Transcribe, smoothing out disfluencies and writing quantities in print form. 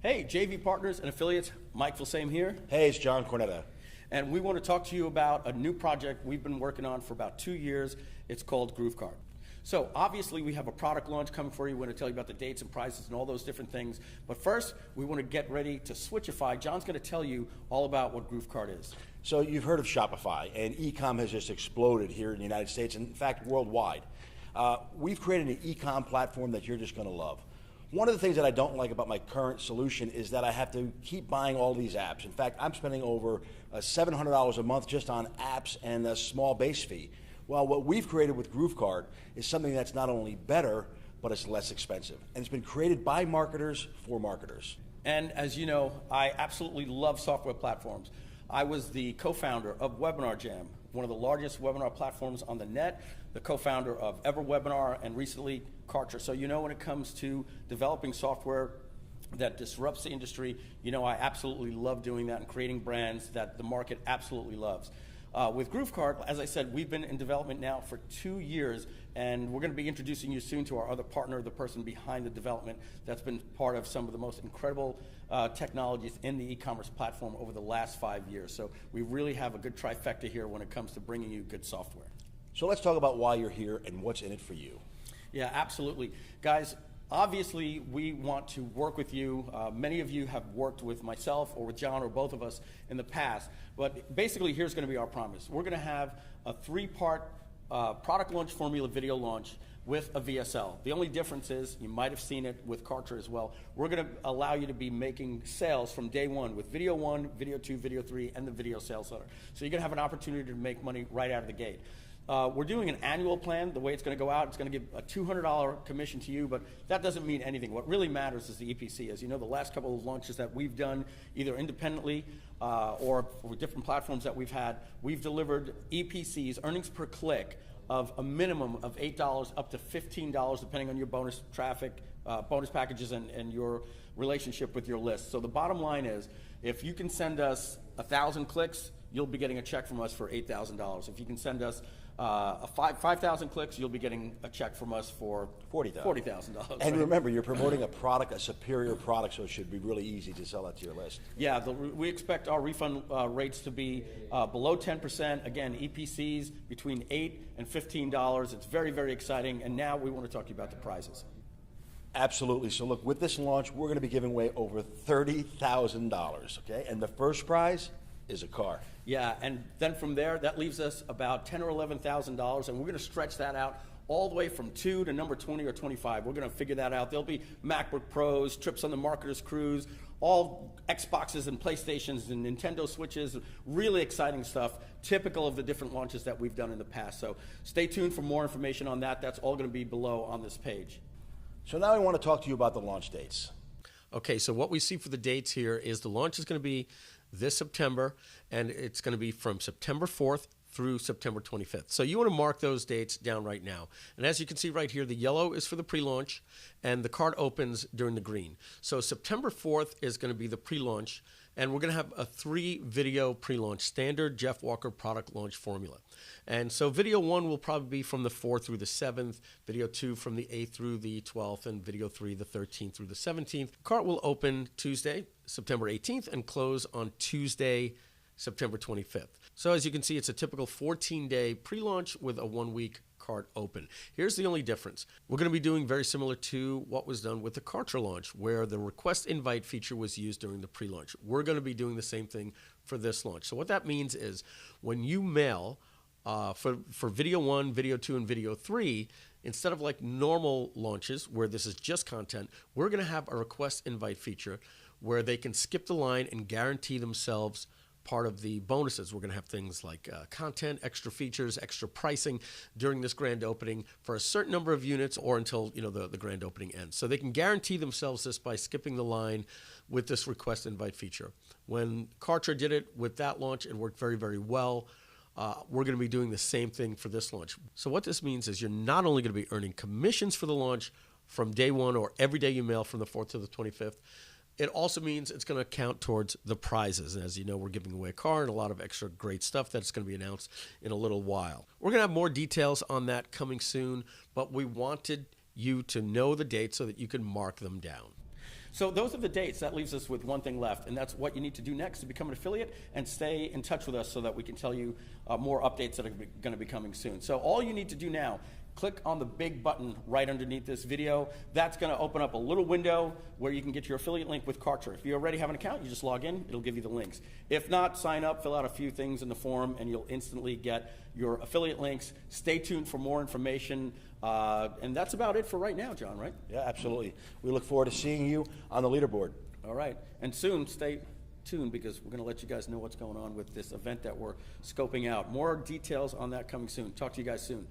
Hey, JV partners and affiliates, Mike Filsaime here. Hey, it's John Cornetta. And we want to talk to you about a new project we've been working on for about 2 years. It's called GrooveKart. So obviously we have a product launch coming for you. We're going to tell you about the dates and prices and all those different things. But first, we want to get ready to switchify. John's going to tell you all about what GrooveKart is. So you've heard of Shopify, and eCom has just exploded here in the United States, and in fact, worldwide. We've created an eCom platform that you're just going to love. One of the things that I don't like about my current solution is that I have to keep buying all these apps. In fact, I'm spending over $700 a month just on apps and a small base fee. Well, what we've created with GrooveKart is something that's not only better, but it's less expensive. And it's been created by marketers for marketers. And as you know, I absolutely love software platforms. I was the co-founder of Webinar Jam, one of the largest webinar platforms on the net, the co-founder of EverWebinar, and recently Kartra. So you know, when it comes to developing software that disrupts the industry, you know I absolutely love doing that and creating brands that the market absolutely loves. With GrooveKart, as I said, we've been in development now for 2 years, and we're going to be introducing you soon to our other partner, the person behind the development that's been part of some of the most incredible technologies in the e-commerce platform over the last 5 years. So we really have a good trifecta here when it comes to bringing you good software. So let's talk about why you're here and what's in it for you. Yeah, absolutely. Guys, obviously we want to work with you. Many of you have worked with myself or with John or both of us in the past, but basically here's going to be our promise. We're going to have a 3-part product launch formula video launch with a VSL. The only difference is, you might have seen it with Kartra as well, we're going to allow you to be making sales from day one with video 1, video 2, video 3, and the video sales letter. So you're going to have an opportunity to make money right out of the gate. We're doing an annual plan. The way it's going to go out, it's going to give a $200 commission to you, but that doesn't mean anything. What really matters is the EPC. As you know, the last couple of launches that we've done, either independently or with different platforms that we've had, we've delivered EPCs, earnings per click, of a minimum of $8 up to $15, depending on your bonus traffic, bonus packages, and your relationship with your list. So the bottom line is, if you can send us 1,000 clicks, you'll be getting a check from us for $8,000. If you can send us 5,000 clicks, you'll be getting a check from us for $40,000. And remember, you're promoting a product, a superior product, so it should be really easy to sell that to your list. Yeah, we expect our refund rates to be below 10%. Again, EPCs between $8 and $15. It's very, very exciting. And now we want to talk to you about the prizes. Absolutely. So look, with this launch, we're going to be giving away over $30,000, okay? And the first prize is a car. Yeah, and then from there, that leaves us about $10,000 or $11,000, and we're going to stretch that out all the way from 2 to number 20 or 25. We're going to figure that out. There'll be MacBook Pros, trips on the Marketer's Cruise, all Xboxes and PlayStations and Nintendo Switches, really exciting stuff, typical of the different launches that we've done in the past. So stay tuned for more information on that. That's all going to be below on this page. So now I want to talk to you about the launch dates. Okay, so what we see for the dates here is the launch is going to be this September, and it's going to be from September 4th through September 25th. So you want to mark those dates down right now. And as you can see right here, the yellow is for the pre-launch, and the cart opens during the green. So September 4th is going to be the pre-launch, and we're going to have a 3-video pre-launch, standard Jeff Walker product launch formula. And so video 1 will probably be from the 4th through the 7th, video 2 from the 8th through the 12th, and video 3 the 13th through the 17th. Cart will open Tuesday, September 18th, and close on Tuesday, September 25th. So as you can see, it's a typical 14-day pre-launch with a 1-week cart open. Here's the only difference. We're going to be doing very similar to what was done with the Kartra launch, where the request invite feature was used during the pre-launch. We're going to be doing the same thing for this launch. So what that means is, when you mail for video 1, video 2, and video 3, instead of like normal launches where this is just content, we're going to have a request invite feature where they can skip the line and guarantee themselves part of the bonuses. We're going to have things like content, extra features, extra pricing during this grand opening for a certain number of units, or until the grand opening ends. So they can guarantee themselves this by skipping the line with this request invite feature. When Kartra did it with that launch, it worked very, very well. We're going to be doing the same thing for this launch. So what this means is, you're not only going to be earning commissions for the launch from day 1 or every day you mail from the 4th to the 25th, it also means it's going to count towards the prizes. And as you know, we're giving away a car and a lot of extra great stuff that's going to be announced in a little while. We're going to have more details on that coming soon, but we wanted you to know the dates so that you can mark them down. So those are the dates. That leaves us with one thing left, and that's what you need to do next to become an affiliate and stay in touch with us so that we can tell you more updates that are going to be coming soon. So all you need to do now, click on the big button right underneath this video. That's going to open up a little window where you can get your affiliate link with Kartra. If you already have an account, you just log in. It'll give you the links. If not, sign up, fill out a few things in the form, and you'll instantly get your affiliate links. Stay tuned for more information. And that's about it for right now, John, right? Yeah, absolutely. We look forward to seeing you on the leaderboard. All right. And soon, stay tuned because we're going to let you guys know what's going on with this event that we're scoping out. More details on that coming soon. Talk to you guys soon.